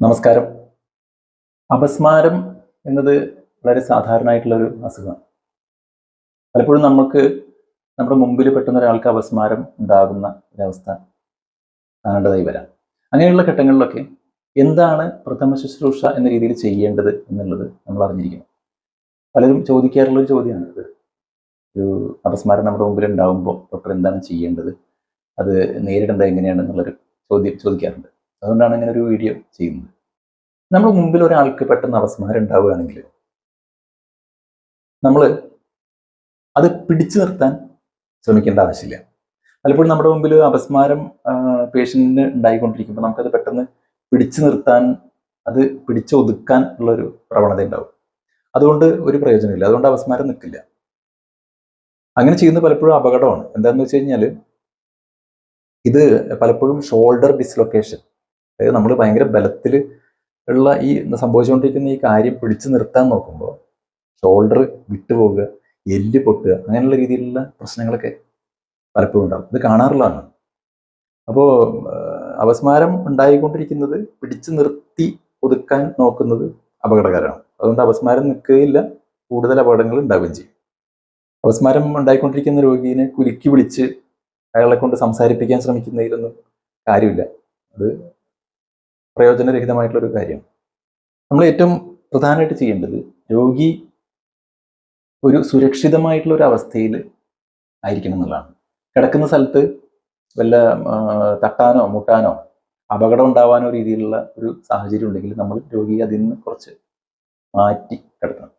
നമസ്കാരം. അപസ്മാരം എന്നത് വളരെ സാധാരണമായിട്ടുള്ളൊരു അസുഖമാണ്. പലപ്പോഴും നമ്മുടെ മുമ്പിൽ പെട്ടെന്ന് ഒരാൾക്ക് അപസ്മാരം ഉണ്ടാകുന്ന ഒരവസ്ഥ കാണേണ്ടതായി വരാം. അങ്ങനെയുള്ള ഘട്ടങ്ങളിലൊക്കെ എന്താണ് പ്രഥമ ശുശ്രൂഷ എന്ന രീതിയിൽ ചെയ്യേണ്ടത് എന്നുള്ളത് നമ്മൾ അറിഞ്ഞിരിക്കണം. പലരും ചോദിക്കാറുള്ളൊരു ചോദ്യമാണ് ഇത്. ഒരു അപസ്മാരം നമ്മുടെ മുമ്പിൽ ഉണ്ടാകുമ്പോൾ ഡോക്ടർ എന്താണ് ചെയ്യേണ്ടത്, അത് നേരിടേണ്ടത് എങ്ങനെയാണെന്നുള്ളൊരു ചോദ്യം ചോദിക്കാറുണ്ട്. അതുകൊണ്ടാണ് ഇങ്ങനെ ഒരു വീഡിയോ ചെയ്യുന്നത്. നമ്മുടെ മുമ്പിൽ ഒരാൾക്ക് പെട്ടെന്ന് അപസ്മാരം ഉണ്ടാവുകയാണെങ്കിൽ നമ്മൾ അത് പിടിച്ചു നിർത്താൻ ശ്രമിക്കേണ്ട ആവശ്യമില്ല. പലപ്പോഴും നമ്മുടെ മുമ്പിൽ അപസ്മാരം പേഷ്യന്റിന് ഉണ്ടായിക്കൊണ്ടിരിക്കുമ്പോൾ നമുക്കത് പെട്ടെന്ന് പിടിച്ചു നിർത്താൻ, അത് പിടിച്ചൊതുക്കാൻ ഉള്ളൊരു പ്രവണത ഉണ്ടാവും. അതുകൊണ്ട് ഒരു പ്രയോജനമില്ല. അതുകൊണ്ട് അപസ്മാരം നിൽക്കില്ല. അങ്ങനെ ചെയ്യുന്നത് പലപ്പോഴും അപകടമാണ്. എന്താണെന്ന് വെച്ച് കഴിഞ്ഞാൽ ഇത് പലപ്പോഴും ഷോൾഡർ ഡിസ്ലൊക്കേഷൻ, അതായത് നമ്മൾ ഭയങ്കര ബലത്തിൽ ഉള്ള ഈ സംഭവിച്ചുകൊണ്ടിരിക്കുന്ന ഈ കാര്യം പിടിച്ചു നിർത്താൻ നോക്കുമ്പോൾ ഷോൾഡർ വിട്ടുപോകുക, എല്ല് പൊട്ടുക, അങ്ങനെയുള്ള രീതിയിലുള്ള പ്രശ്നങ്ങളൊക്കെ പലപ്പോഴും ഉണ്ടാകും. ഇത് കാണാറുള്ളതാണ്. അപ്പോൾ അപസ്മാരം ഉണ്ടായിക്കൊണ്ടിരിക്കുന്നത് പിടിച്ചു നിർത്തി ഒതുക്കാൻ നോക്കുന്നത് അപകടകരമാണ്. അതുകൊണ്ട് അപസ്മാരം നിൽക്കുകയില്ല, കൂടുതൽ അപകടങ്ങൾ ഉണ്ടാവുകയും ചെയ്യും. അപസ്മാരം ഉണ്ടായിക്കൊണ്ടിരിക്കുന്ന രോഗിയെ കുലുക്കി വിളിച്ച് അയാളെ കൊണ്ട് സംസാരിപ്പിക്കാൻ ശ്രമിക്കുന്നതിലൊന്നും കാര്യമില്ല. അത് പ്രയോജനരഹിതമായിട്ടുള്ളൊരു കാര്യമാണ്. നമ്മൾ ഏറ്റവും പ്രധാനമായിട്ട് ചെയ്യേണ്ടത് രോഗി ഒരു സുരക്ഷിതമായിട്ടുള്ള ഒരു അവസ്ഥയിൽ ആയിരിക്കണം എന്നുള്ളതാണ്. കിടക്കുന്ന സ്ഥലത്ത് വല്ല തട്ടാനോ മുട്ടാനോ അപകടം ഉണ്ടാവാനോ രീതിയിലുള്ള ഒരു സാഹചര്യം ഉണ്ടെങ്കിൽ നമ്മൾ രോഗിയെ അതിൽ നിന്ന് കുറച്ച് മാറ്റി കിടത്തണം.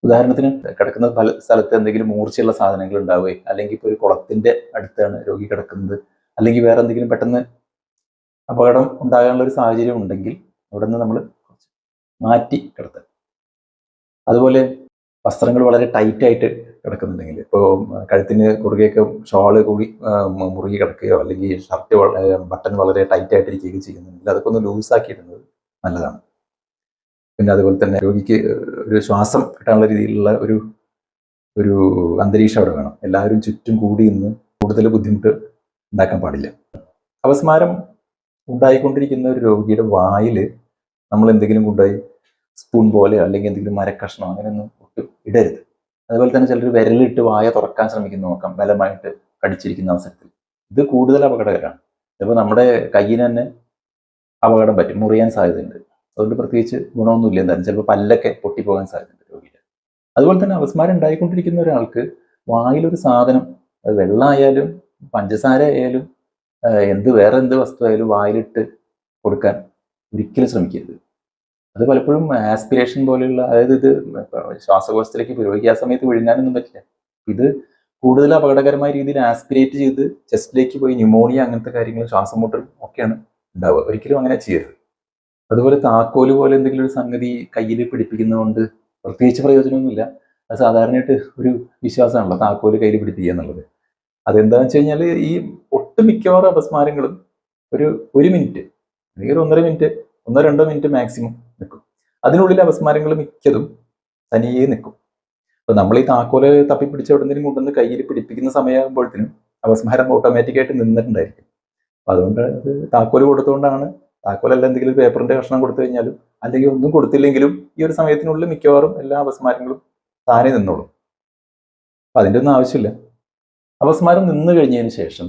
ഉദാഹരണത്തിന് കിടക്കുന്ന പല സ്ഥലത്ത് എന്തെങ്കിലും മൂർച്ചയുള്ള സാധനങ്ങൾ ഉണ്ടാവുകയും, അല്ലെങ്കിൽ ഇപ്പോൾ ഒരു കുളത്തിൻ്റെ അടുത്താണ് രോഗി കിടക്കുന്നത്, അല്ലെങ്കിൽ വേറെ എന്തെങ്കിലും പെട്ടെന്ന് അപകടം ഉണ്ടാകാനുള്ള ഒരു സാഹചര്യം ഉണ്ടെങ്കിൽ അവിടെ നിന്ന് നമ്മൾ മാറ്റി കിടത്തുക. അതുപോലെ വസ്ത്രങ്ങൾ വളരെ ടൈറ്റായിട്ട് കിടക്കുന്നുണ്ടെങ്കിൽ, ഇപ്പോൾ കഴുത്തിന് കുറുകെയൊക്കെ ഷോള് കൂടി മുറുകി കിടക്കുകയോ അല്ലെങ്കിൽ ഷർട്ട് ബട്ടൺ വളരെ ടൈറ്റായിട്ടിരിക്കുകയോ ചെയ്യുന്നുണ്ടെങ്കിൽ അതൊക്കെ ഒന്ന് ലൂസാക്കി ഇടുന്നത് നല്ലതാണ്. പിന്നെ അതുപോലെ തന്നെ രോഗിക്ക് ഒരു ശ്വാസം കിട്ടാനുള്ള രീതിയിലുള്ള ഒരു അന്തരീക്ഷം അവിടെ വേണം. എല്ലാവരും ചുറ്റും കൂടി നിന്ന് കൂടുതൽ ബുദ്ധിമുട്ട് ഉണ്ടാക്കാൻ പാടില്ല. അപസ്മാരം ഉണ്ടായിക്കൊണ്ടിരിക്കുന്ന ഒരു രോഗിയുടെ വായിൽ നമ്മൾ എന്തെങ്കിലും കൊണ്ടുപോയി സ്പൂൺ പോലെ അല്ലെങ്കിൽ എന്തെങ്കിലും മരക്കഷ്ണോ അങ്ങനെയൊന്നും ഒട്ടും ഇടരുത്. അതുപോലെ തന്നെ ചിലർ വിരലിട്ട് വായ തുറക്കാൻ ശ്രമിക്കുന്ന നോക്കാം, ബലമായിട്ട് കടിച്ചിരിക്കുന്ന അവസരത്തിൽ. ഇത് കൂടുതൽ അപകടകരമാണ്. ചിലപ്പോൾ നമ്മുടെ കയ്യിന് തന്നെ അപകടം പറ്റും, മുറിയാൻ സാധ്യതയുണ്ട്. അതുകൊണ്ട് പ്രത്യേകിച്ച് ഗുണമൊന്നുമില്ല. എന്തായാലും ചിലപ്പോൾ പല്ലൊക്കെ പൊട്ടിപ്പോകാൻ സാധ്യതയുണ്ട് രോഗിയുടെ. അതുപോലെ തന്നെ അപസ്മാരം ഉണ്ടായിക്കൊണ്ടിരിക്കുന്ന ഒരാൾക്ക് വായിലൊരു സാധനം, അത് വെള്ളമായാലും പഞ്ചസാര ആയാലും വേറെ എന്ത് വസ്തു ആയാലും വായിലിട്ട് കൊടുക്കാൻ ഒരിക്കലും ശ്രമിക്കരുത്. അത് പലപ്പോഴും ആസ്പിരേഷൻ പോലെയുള്ള, അതായത് ഇത് ശ്വാസകോശത്തിലേക്ക് രോഗിക്ക് ആ സമയത്ത് വിഴുങ്ങാനൊന്നും പറ്റില്ല. ഇത് കൂടുതൽ അപകടകരമായ രീതിയിൽ ആസ്പിരേറ്റ് ചെയ്ത് ചെസ്റ്റിലേക്ക് പോയി ന്യൂമോണിയ അങ്ങനത്തെ കാര്യങ്ങൾ, ശ്വാസം മുട്ടലും ഒക്കെയാണ് ഉണ്ടാവുക. ഒരിക്കലും അങ്ങനെ ചെയ്യരുത്. അതുപോലെ താക്കോല് പോലെ എന്തെങ്കിലും ഒരു സംഗതി കയ്യിൽ പിടിപ്പിക്കുന്നതുകൊണ്ട് പ്രത്യേകിച്ച് പ്രയോജനമൊന്നുമില്ല. അത് സാധാരണയായിട്ട് ഒരു വിശ്വാസമാണല്ലോ താക്കോല് കയ്യിൽ പിടിപ്പിക്കുക എന്നുള്ളത്. അതെന്താണെന്ന് വെച്ച് കഴിഞ്ഞാൽ ഈ ഒട്ടുമിക്കവാറും അപസ്മാരങ്ങളും ഒരു മിനിറ്റ് അല്ലെങ്കിൽ 1.5 മിനിറ്റ്, 1-2 മിനിറ്റ് മാക്സിമം നിൽക്കും. അതിനുള്ളിൽ അപസ്മാരങ്ങൾ മിക്കതും തനിയെ നിൽക്കും. അപ്പോൾ നമ്മൾ ഈ താക്കോല് തപ്പിപ്പിടിച്ച് എവിടെന്തെങ്കിലും കൊണ്ടുവന്ന് കയ്യിൽ പിടിപ്പിക്കുന്ന സമയമാകുമ്പോഴത്തേനും അപസ്മാരം ഓട്ടോമാറ്റിക്കായിട്ട് നിന്നിട്ടുണ്ടായിരിക്കും. അപ്പോൾ അതുകൊണ്ട് അത് താക്കോല് കൊടുത്തുകൊണ്ടാണ്. താക്കോലല്ല എന്തെങ്കിലും പേപ്പറിന്റെ കഷ്ണം കൊടുത്തു കഴിഞ്ഞാലും അല്ലെങ്കിൽ ഒന്നും കൊടുത്തില്ലെങ്കിലും ഈ ഒരു സമയത്തിനുള്ളിൽ മിക്കവാറും എല്ലാ അപസ്മാരങ്ങളും താനെ നിന്നോളും. അപ്പം അതിൻ്റെ ഒന്നും ആവശ്യമില്ല. അപസ്മാരം നിന്ന് കഴിഞ്ഞതിന് ശേഷം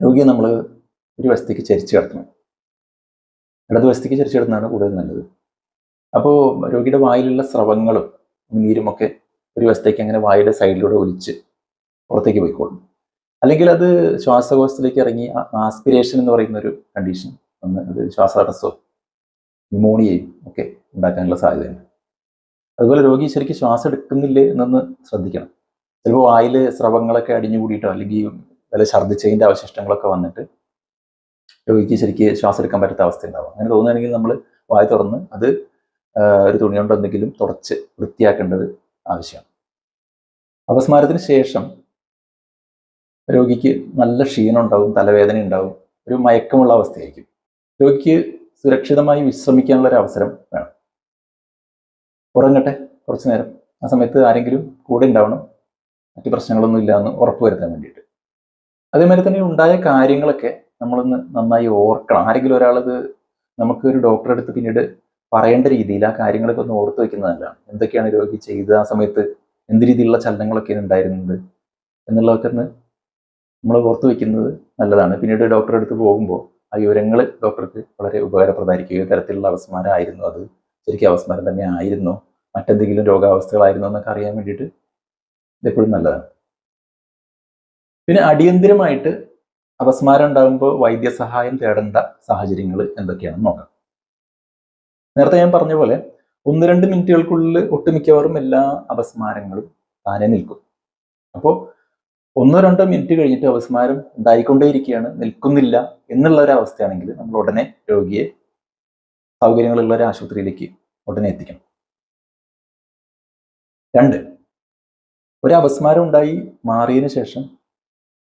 രോഗിയെ നമ്മൾ ഒരു വശത്തേക്ക് ചരിച്ച് കിടത്തണം. ഇടതുവശത്തേക്ക് ചരിച്ച് കിടത്തുന്നതാണ് കൂടുതൽ നല്ലത്. അപ്പോൾ രോഗിയുടെ വായിലുള്ള സ്രവങ്ങളും നീരുമൊക്കെ ഒരു വശത്തേക്ക് അങ്ങനെ വായുടെ സൈഡിലൂടെ ഒലിച്ച് പുറത്തേക്ക് പോയിക്കോളും. അല്ലെങ്കിൽ അത് ശ്വാസകോശത്തിലേക്ക് ഇറങ്ങി ആസ്പിരേഷൻ എന്ന് പറയുന്ന ഒരു കണ്ടീഷൻ വന്ന് അത് ശ്വാസതടസ്സവും ന്യൂമോണിയയും ഒക്കെ ഉണ്ടാക്കാനുള്ള സാധ്യതയുണ്ട്. അതുപോലെ രോഗി ശരിക്കും ശ്വാസം എടുക്കുന്നില്ലേ എന്നൊന്ന് ശ്രദ്ധിക്കണം. ചിലപ്പോൾ വായിൽ സ്രവങ്ങളൊക്കെ അടിഞ്ഞു കൂടിയിട്ടോ അല്ലെങ്കിൽ വല്ല ഛർദ്ദിച്ചതിൻ്റെ അവശിഷ്ടങ്ങളൊക്കെ വന്നിട്ട് രോഗിക്ക് ശരിക്ക് ശ്വാസം എടുക്കാൻ പറ്റാത്ത അവസ്ഥ ഉണ്ടാവും. അങ്ങനെ തോന്നുകയാണെങ്കിൽ നമ്മൾ വായ തുറന്ന് അത് ഒരു തുണി കൊണ്ട് എന്തെങ്കിലും തുടച്ച് വൃത്തിയാക്കേണ്ടത് ആവശ്യമാണ്. അപസ്മാരത്തിന് ശേഷം രോഗിക്ക് നല്ല ക്ഷീണം ഉണ്ടാവും, തലവേദന ഉണ്ടാവും, ഒരു മയക്കമുള്ള അവസ്ഥയായിരിക്കും. രോഗിക്ക് സുരക്ഷിതമായി വിശ്രമിക്കാനുള്ള ഒരു അവസരം വേണം. ഉറങ്ങട്ടെ കുറച്ചു നേരം. ആ സമയത്ത് ആരെങ്കിലും കൂടെ ഉണ്ടാവണം, മറ്റു പ്രശ്നങ്ങളൊന്നും ഇല്ല എന്ന് ഉറപ്പുവരുത്താൻ വേണ്ടിയിട്ട്. അതേമാതിരി തന്നെ ഉണ്ടായ കാര്യങ്ങളൊക്കെ നമ്മളൊന്ന് നന്നായി ഓർക്കണം. ആരെങ്കിലും ഒരാളത് നമുക്ക് ഒരു ഡോക്ടറെ അടുത്ത് പിന്നീട് പറയേണ്ട രീതിയിൽ ആ കാര്യങ്ങളൊക്കെ ഒന്ന് ഓർത്ത് വെക്കുന്നത് നല്ലതാണ്. എന്തൊക്കെയാണ് രോഗി ചെയ്ത ആ സമയത്ത്, എന്ത് രീതിയിലുള്ള ചലനങ്ങളൊക്കെയാണ് ഉണ്ടായിരുന്നത് എന്നുള്ളതൊക്കെ ഒന്ന് നമ്മൾ ഓർത്ത് വെക്കുന്നത് നല്ലതാണ്. പിന്നീട് ഡോക്ടറെ അടുത്ത് പോകുമ്പോൾ ആ വിവരങ്ങൾ ഡോക്ടർക്ക് വളരെ ഉപകാരപ്രദമായിരിക്കും. ഏത് തരത്തിലുള്ള അപസ്മാരമായിരുന്നു അത്, ശരിക്കും അപസ്മാരം തന്നെ ആയിരുന്നോ, മറ്റെന്തെങ്കിലും രോഗാവസ്ഥകളായിരുന്നോ എന്നൊക്കെ അറിയാൻ വേണ്ടിയിട്ട് ഇതെപ്പോഴും നല്ലതാണ്. പിന്നെ അടിയന്തിരമായിട്ട് അപസ്മാരം ഉണ്ടാകുമ്പോൾ വൈദ്യസഹായം തേടേണ്ട സാഹചര്യങ്ങൾ എന്തൊക്കെയാണെന്ന് നോക്കാം. നേരത്തെ ഞാൻ പറഞ്ഞ പോലെ 1-2 മിനിറ്റുകൾക്കുള്ളിൽ ഒട്ടുമിക്കവാറും എല്ലാ അപസ്മാരങ്ങളും താനെ നിൽക്കും. അപ്പോൾ 1-2 മിനിറ്റ് കഴിഞ്ഞിട്ട് അപസ്മാരം ഉണ്ടായിക്കൊണ്ടേയിരിക്കുകയാണ്, നിൽക്കുന്നില്ല എന്നുള്ള ഒരു അവസ്ഥയാണെങ്കിൽ നമ്മൾ ഉടനെ രോഗിയെ സൗകര്യങ്ങളുള്ള ഒരു ആശുപത്രിയിലേക്ക് ഉടനെ എത്തിക്കണം. 2, ഒരു അപസ്മാരം ഉണ്ടായി മാറിയതിനു ശേഷം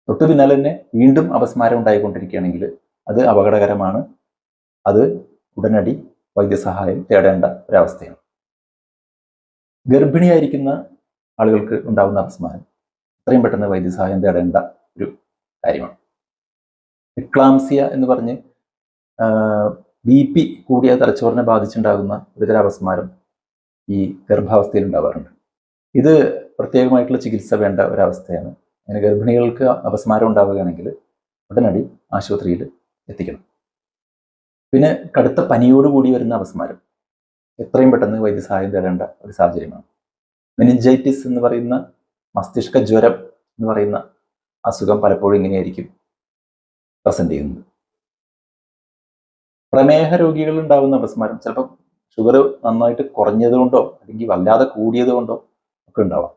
തൊട്ടു പിന്നാലെ തന്നെ വീണ്ടും അപസ്മാരം ഉണ്ടായിക്കൊണ്ടിരിക്കുകയാണെങ്കിൽ അത് അപകടകരമാണ്. അത് ഉടനടി വൈദ്യസഹായം തേടേണ്ട ഒരവസ്ഥയാണ്. ഗർഭിണിയായിരിക്കുന്ന ആളുകൾക്ക് ഉണ്ടാകുന്ന അപസ്മാരം എത്രയും പെട്ടെന്ന് വൈദ്യസഹായം തേടേണ്ട ഒരു കാര്യമാണ്. എക്ലാംസിയ എന്ന് പറഞ്ഞ് BP കൂടിയ തലച്ചോറിനെ ബാധിച്ചുണ്ടാകുന്ന ഒരുതരം അപസ്മാരം ഈ ഗർഭാവസ്ഥയിൽ ഉണ്ടാവാറുണ്ട്. ഇത് പ്രത്യേകമായിട്ടുള്ള ചികിത്സ വേണ്ട ഒരവസ്ഥയാണ്. അങ്ങനെ ഗർഭിണികൾക്ക് അപസ്മാരം ഉണ്ടാവുകയാണെങ്കിൽ ഉടനടി ആശുപത്രിയിൽ എത്തിക്കണം. പിന്നെ കടുത്ത പനിയോടുകൂടി വരുന്ന അപസ്മാരം എത്രയും പെട്ടെന്ന് വൈദ്യസഹായം തേടേണ്ട ഒരു സാഹചര്യമാണ്. മെനിഞ്ചൈറ്റിസ് എന്ന് പറയുന്ന മസ്തിഷ്ക ജ്വരം എന്ന് പറയുന്ന അസുഖം പലപ്പോഴും ഇങ്ങനെയായിരിക്കും പ്രസന്റ് ചെയ്യുന്നത്. പ്രമേഹ രോഗികൾ ഉണ്ടാകുന്ന അപസ്മാരം ചിലപ്പോൾ ഷുഗർ നന്നായിട്ട് കുറഞ്ഞത് കൊണ്ടോ അല്ലെങ്കിൽ വല്ലാതെ കൂടിയത് കൊണ്ടോ ഒക്കെ ഉണ്ടാവാം.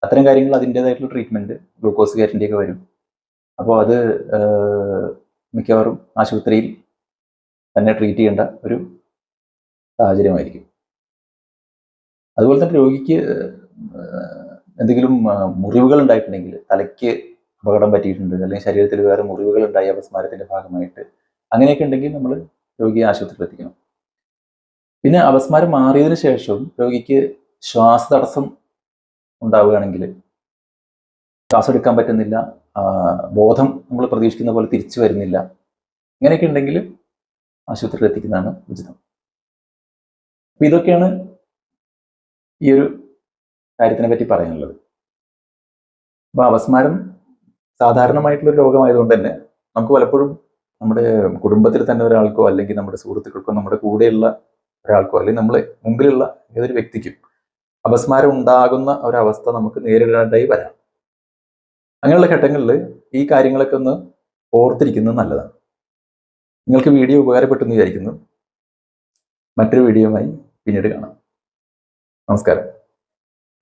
അത്തരം കാര്യങ്ങൾ അതിൻ്റെതായിട്ടുള്ള ട്രീറ്റ്മെൻറ്റ് ഗ്ലൂക്കോസ് കയറ്റേണ്ടിയൊക്കെ വരും. അപ്പോൾ അത് മിക്കവാറും ആശുപത്രിയിൽ തന്നെ ട്രീറ്റ് ചെയ്യേണ്ട ഒരു സാഹചര്യമായിരിക്കും. അതുപോലെ തന്നെ രോഗിക്ക് എന്തെങ്കിലും മുറിവുകൾ ഉണ്ടായിട്ടുണ്ടെങ്കിൽ, തലയ്ക്ക് അപകടം പറ്റിയിട്ടുണ്ട് അല്ലെങ്കിൽ ശരീരത്തിൽ വേറെ മുറിവുകൾ ഉണ്ടായി അപസ്മാരത്തിൻ്റെ ഭാഗമായിട്ട്, അങ്ങനെയൊക്കെ ഉണ്ടെങ്കിൽ നമ്മൾ രോഗിയെ ആശുപത്രിയിൽ എത്തിക്കണം. പിന്നെ അപസ്മാരം മാറിയതിനു ശേഷം രോഗിക്ക് ശ്വാസതടസ്സം ഉണ്ടാവുകയാണെങ്കിൽ, ശ്വാസം എടുക്കാൻ പറ്റുന്നില്ല, ബോധം നമ്മൾ പ്രതീക്ഷിക്കുന്ന പോലെ തിരിച്ചു വരുന്നില്ല, ഇങ്ങനെയൊക്കെ ഉണ്ടെങ്കിൽ ആശുപത്രിയിൽ എത്തിക്കുന്നതാണ് ഉചിതം. അപ്പോൾ ഇതൊക്കെയാണ് ഈ ഒരു കാര്യത്തിനെ പറ്റി പറയാനുള്ളത്. അപ്പോൾ അപസ്മാരം സാധാരണമായിട്ടുള്ളൊരു രോഗമായതുകൊണ്ട് തന്നെ നമുക്ക് പലപ്പോഴും നമ്മുടെ കുടുംബത്തിൽ തന്നെ ഒരാൾക്കോ അല്ലെങ്കിൽ നമ്മുടെ സുഹൃത്തുക്കൾക്കോ നമ്മുടെ കൂടെയുള്ള ഒരാൾക്കോ അല്ലെങ്കിൽ നമ്മളെ മുമ്പിലുള്ള ഏതൊരു വ്യക്തിക്കും അപസ്മാരം ഉണ്ടാകുന്ന ഒരവസ്ഥ നമുക്ക് നേരിടേണ്ടതായി വരാം. അങ്ങനെയുള്ള ഘട്ടങ്ങളിൽ ഈ കാര്യങ്ങളൊക്കെ ഒന്ന് ഓർത്തിരിക്കുന്നത് നല്ലതാണ്. നിങ്ങൾക്ക് വീഡിയോ ഉപകാരപ്പെട്ടെന്ന് വിചാരിക്കുന്നു. മറ്റൊരു വീഡിയോയുമായി പിന്നീട് കാണാം. നമസ്കാരം.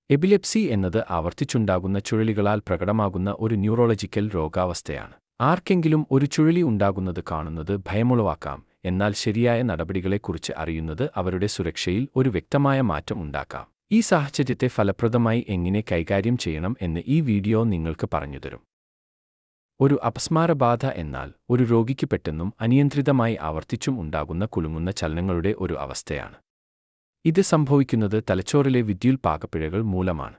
എപിലെപ്സി എന്നത് ആവർത്തിച്ചുണ്ടാകുന്ന ചുഴലികളാൽ പ്രകടമാകുന്ന ഒരു ന്യൂറോളജിക്കൽ രോഗാവസ്ഥയാണ്. ആർക്കെങ്കിലും ഒരു ചുഴലി ഉണ്ടാകുന്നത് കാണുന്നത് ഭയമുളവാക്കാം, എന്നാൽ ശരിയായ നടപടികളെക്കുറിച്ച് അറിയുന്നത് അവരുടെ സുരക്ഷയിൽ ഒരു വ്യക്തമായ മാറ്റം ഉണ്ടാക്കാം. ഈ സാഹചര്യത്തെ ഫലപ്രദമായി എങ്ങനെ കൈകാര്യം ചെയ്യണം എന്ന് ഈ വീഡിയോ നിങ്ങൾക്ക് പറഞ്ഞുതരും. ഒരു അപസ്മാരബാധ എന്നാൽ ഒരു രോഗിക്ക് പെട്ടെന്നും അനിയന്ത്രിതമായി ആവർത്തിച്ചും ഉണ്ടാകുന്ന കുലുങ്ങുന്ന ചലനങ്ങളുടെ ഒരു അവസ്ഥയാണ്. ഇത് സംഭവിക്കുന്നത് തലച്ചോറിലെ വിദ്യുൽപാകപ്പിഴകൾ മൂലമാണ്.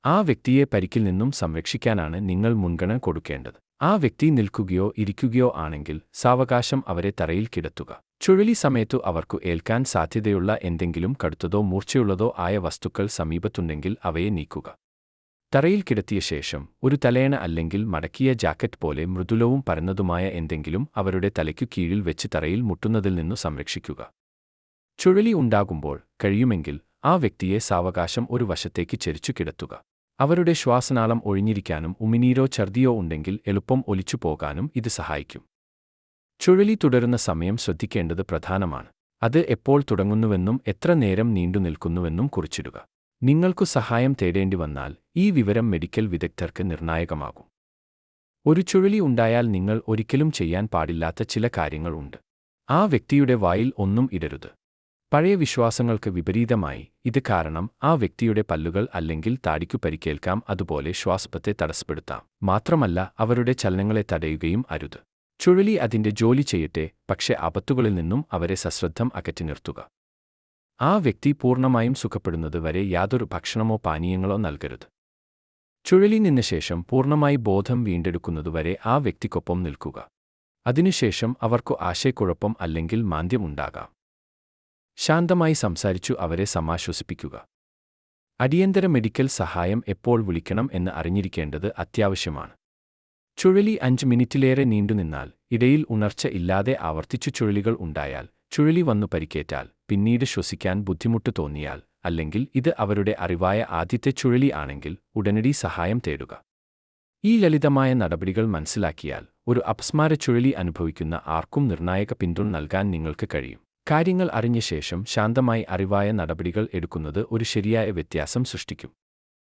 ആ വ്യക്തിയെ പരിക്കിൽ നിന്നും സംരക്ഷിക്കാനാണ് നിങ്ങൾ മുൻഗണന കൊടുക്കേണ്ടത്. ആ വ്യക്തി നിൽക്കുകയോ ഇരിക്കുകയോ ആണെങ്കിൽ സാവകാശം അവരെ തറയിൽ കിടത്തുക. ചുഴലി സമയത്തു അവർക്കു ഏൽക്കാൻ സാധ്യതയുള്ള എന്തെങ്കിലും കടുത്തതോ മൂർച്ചയുള്ളതോ ആയ വസ്തുക്കൾ സമീപത്തുണ്ടെങ്കിൽ അവയെ നീക്കുക. തറയിൽ കിടത്തിയ ശേഷം ഒരു തലയണ അല്ലെങ്കിൽ മടക്കിയ ജാക്കറ്റ് പോലെ മൃദുലവും പരന്നതുമായ എന്തെങ്കിലും അവരുടെ തലയ്ക്കു കീഴിൽ വെച്ച് തറയിൽ മുട്ടുന്നതിൽ നിന്നു സംരക്ഷിക്കുക. ചുഴലി ഉണ്ടാകുമ്പോൾ കഴിയുമെങ്കിൽ ആ വ്യക്തിയെ സാവകാശം ഒരു വശത്തേക്ക് ചെരിച്ചു കിടത്തുക. അവരുടെ ശ്വാസനാളം ഒഴിഞ്ഞിരിക്കാനും ഉമിനീരോ ഛർദിയോ ഉണ്ടെങ്കിൽ എളുപ്പം ഒലിച്ചു പോകാനും ഇത് സഹായിക്കും. ചുഴലി തുടരുന്ന സമയം ശ്രദ്ധിക്കേണ്ടത് പ്രധാനമാണ്. അത് എപ്പോൾ തുടങ്ങുന്നുവെന്നും എത്ര നേരം നീണ്ടുനിൽക്കുന്നുവെന്നും കുറിച്ചിടുക. നിങ്ങൾക്കു സഹായം തേടേണ്ടി വന്നാൽ ഈ വിവരം മെഡിക്കൽ വിദഗ്ധർക്ക് നിർണായകമാകും. ഒരു ചുഴലി ഉണ്ടായാൽ നിങ്ങൾ ഒരിക്കലും ചെയ്യാൻ പാടില്ലാത്ത ചില കാര്യങ്ങൾ ഉണ്ട്. ആ വ്യക്തിയുടെ വായിൽ ഒന്നും ഇടരുത്. പഴയ വിശ്വാസങ്ങൾക്ക് വിപരീതമായി ഇത് കാരണം ആ വ്യക്തിയുടെ പല്ലുകൾ അല്ലെങ്കിൽ താടിക്കു പരിക്കേൽക്കാം, അതുപോലെ ശ്വാസത്തെ തടസ്സപ്പെടുത്താം. മാത്രമല്ല അവരുടെ ചലനങ്ങളെ തടയുകയും അരുത്. ചുഴലി അതിന്റെ ജോലി ചെയ്യട്ടെ, പക്ഷേ ആപത്തുകളിൽ നിന്നും അവരെ സശ്രദ്ധം അകറ്റി നിർത്തുക. ആ വ്യക്തി പൂർണ്ണമായും സുഖപ്പെടുന്നത് വരെ യാതൊരു ഭക്ഷണമോ പാനീയങ്ങളോ നൽകരുത്. ചുഴലി നിന്ന ശേഷം പൂർണ്ണമായി ബോധം വീണ്ടെടുക്കുന്നതുവരെ ആ വ്യക്തിക്കൊപ്പം നിൽക്കുക. അതിനുശേഷം അവർക്കു ആശയക്കുഴപ്പം അല്ലെങ്കിൽ മാന്ദ്യം ഉണ്ടാകാം. ശാന്തമായി സംസാരിച്ചു അവരെ സമാശ്വസിപ്പിക്കുക. അടിയന്തര മെഡിക്കൽ സഹായം എപ്പോൾ വിളിക്കണം എന്ന് അറിഞ്ഞിരിക്കേണ്ടത് അത്യാവശ്യമാണ്. ചുഴലി 5 മിനിറ്റിലേറെ നീണ്ടുനിന്നാൽ, ഇടയിൽ ഉണർച്ച ഇല്ലാതെ ആവർത്തിച്ചു ചുഴലികൾ ഉണ്ടായാൽ, ചുഴലി വന്നു പരിക്കേറ്റാൽ, പിന്നീട് ശ്വസിക്കാൻ ബുദ്ധിമുട്ട് തോന്നിയാൽ, അല്ലെങ്കിൽ ഇത് അവരുടെ അറിവായ ആദ്യത്തെ ചുഴലി ആണെങ്കിൽ ഉടനടി സഹായം തേടുക. ഈ ലളിതമായ നടപടികൾ മനസ്സിലാക്കിയാൽ, ഒരു അപസ്മാര ചുഴലി അനുഭവിക്കുന്ന ആർക്കും നിർണായക പിന്തുണ നൽകാൻ നിങ്ങൾക്ക് കഴിയും. കാര്യങ്ങൾ അറിഞ്ഞ ശേഷം ശാന്തമായി അറിവായ നടപടികൾ എടുക്കുന്നത് ഒരു ശരിയായ വ്യത്യാസം സൃഷ്ടിക്കും.